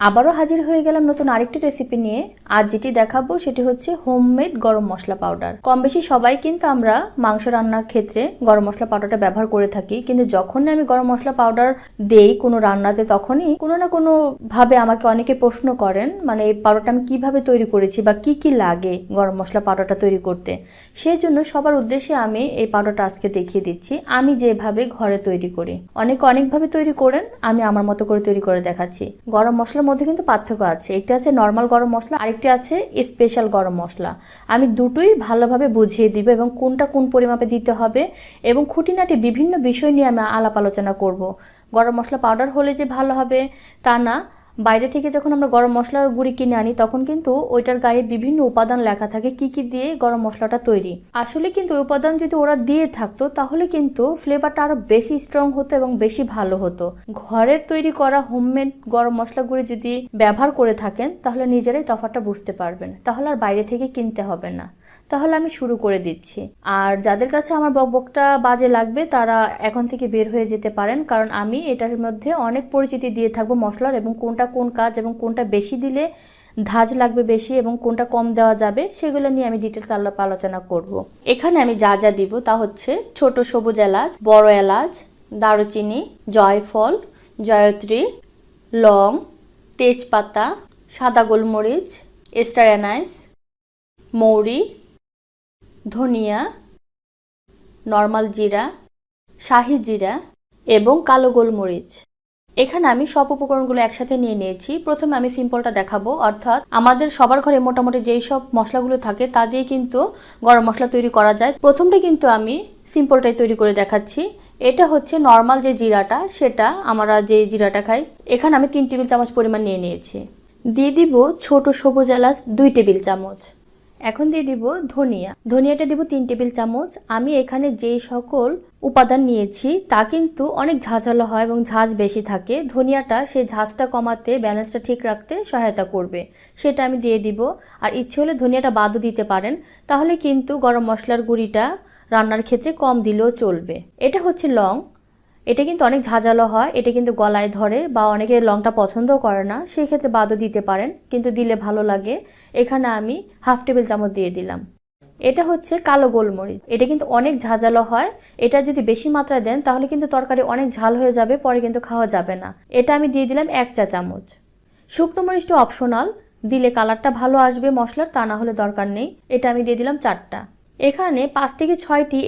আবারও হাজির হয়ে গেলাম নতুন আরেকটি রেসিপি নিয়ে। আজ যেটি দেখাবো সেটি হচ্ছে হোমমেড গরম মশলা পাউডার। কম বেশি সবাই কিন্তু আমরা মাংস রান্নার ক্ষেত্রে গরম মশলা পাউডারটা ব্যবহার করে থাকি, কিন্তু যখন আমি গরম মশলা পাউডার দেই কোনো রান্নাতে তখনই কোনো না কোনো ভাবে আমাকে অনেকে প্রশ্ন করেন, মানে এই পাউডারটা আমি কিভাবে তৈরি করেছি বা কি কি লাগে গরম মশলা পাউডারটা তৈরি করতে। সেই জন্য সবার উদ্দেশ্যে আমি এই পাউডারটা আজকে দেখিয়ে দিচ্ছি আমি যেভাবে ঘরে তৈরি করি। অনেকে অনেকভাবে তৈরি করেন, আমি আমার মতো করে তৈরি করে দেখাচ্ছি। গরম মশলার মধ্যে কিন্তু পার্থক্য আছে, একটি আছে নর্মাল গরম মশলা, আরেকটি আছে স্পেশাল গরম মশলা। আমি দুটোই ভালোভাবে বুঝিয়ে দিব এবং কোনটা কোন পরিমাপে দিতে হবে এবং খুঁটিনাটি বিভিন্ন বিষয় নিয়ে আমি আলাপ আলোচনা করব। গরম মশলা পাউডার হলে যে ভালো হবে তা না, বাইরে থেকে যখন আমরা গরম মশলার গুঁড়ি কিনে আনি তখন কিন্তু ওইটার গায়ে বিভিন্ন উপাদান লেখা থাকে কি কি দিয়ে গরম মশলাটা তৈরি। আসলে কিন্তু ওই উপাদান যদি ওরা দিয়ে থাকতো তাহলে কিন্তু ফ্লেভারটা আরো বেশি স্ট্রং হতো এবং বেশি ভালো হতো। ঘরের তৈরি করা হোমমেড গরম মশলা গুঁড়ি যদি ব্যবহার করে থাকেন তাহলে নিজেরাই তফাৎটা বুঝতে পারবেন, তাহলে আর বাইরে থেকে কিনতে হবে না। তাহলে আমি শুরু করে দিচ্ছি। আর যাদের কাছে আমার বকবকটা বাজে লাগবে তারা এখন থেকে বের হয়ে যেতে পারেন, কারণ আমি এটার মধ্যে অনেক পরিচিতি দিয়ে থাকবো মশলার এবং কোনটা কোন কাজ এবং কোনটা বেশি দিলে ধাঁচ লাগবে বেশি এবং কোনটা কম দেওয়া যাবে সেগুলো নিয়ে আমি ডিটেলস আলোচনা করব। এখানে আমি যা যা দিব তা হচ্ছে ছোট সবুজ এলাচ, বড় এলাচ, দারুচিনি, জয়ফল, জয়ত্রী, লং, তেজপাতা, সাদা গোলমরিচ, স্টার অ্যানাইস, মৌরি, ধনিয়া, নর্মাল জিরা, শাহি জিরা এবং কালো গোলমরিচ। এখানে আমি সব উপকরণগুলো একসাথে নিয়ে নিয়েছি। প্রথমে আমি সিম্পলটা দেখাবো, অর্থাৎ আমাদের সবার ঘরে মোটামুটি যেই সব মশলাগুলো থাকে তা দিয়ে কিন্তু গরম মশলা তৈরি করা যায়। প্রথমটা কিন্তু আমি সিম্পলটাই তৈরি করে দেখাচ্ছি। এটা হচ্ছে নর্মাল যে জিরাটা, সেটা আমরা যে জিরাটা খাই। এখানে আমি 3 টেবিল চামচ পরিমাণ নিয়ে নিয়েছি। দিয়ে দিব ছোট সবুজ এলাচ 2 টেবিল চামচ। এখন দিয়ে দিব ধনিয়াটা দিব 3 টেবিল চামচ। আমি এখানে যেই সকল উপাদান নিয়েছি তা কিন্তু অনেক ঝাঁঝালো হয় এবং ঝাঁঝ বেশি থাকে। ধনিয়াটা সেই ঝাঁঝটা কমাতে, ব্যালেন্সটা ঠিক রাখতে সহায়তা করবে, সেটা আমি দিয়ে দিব। আর ইচ্ছে হলে ধনিয়াটা বাদও দিতে পারেন, তাহলে কিন্তু গরম মশলার গুঁড়িটা রান্নার ক্ষেত্রে কম দিলেও চলবে। এটা হচ্ছে লং, এটা কিন্তু অনেক ঝাঁঝালো হয়, এটা কিন্তু গলায় ধরে বা অনেকে লংটা পছন্দও করে না, সেই ক্ষেত্রে বাদও দিতে পারেন, কিন্তু দিলে ভালো লাগে। এখানে আমি 1/2 টেবিল চামচ দিয়ে দিলাম। এটা হচ্ছে কালো গোলমরিচ, এটা কিন্তু অনেক ঝাঁঝালো হয়, এটা যদি বেশি মাত্রায় দেন তাহলে কিন্তু তরকারি অনেক ঝাল হয়ে যাবে, পরে কিন্তু খাওয়া যাবে না। এটা আমি দিয়ে দিলাম 1 চা চামচ। শুকনো মরিচটা অপশনাল, দিলে কালারটা ভালো আসবে মশলার, তা না হলে দরকার নেই। এটা আমি দিয়ে দিলাম 4টা। এখানে 5 থেকে 6টি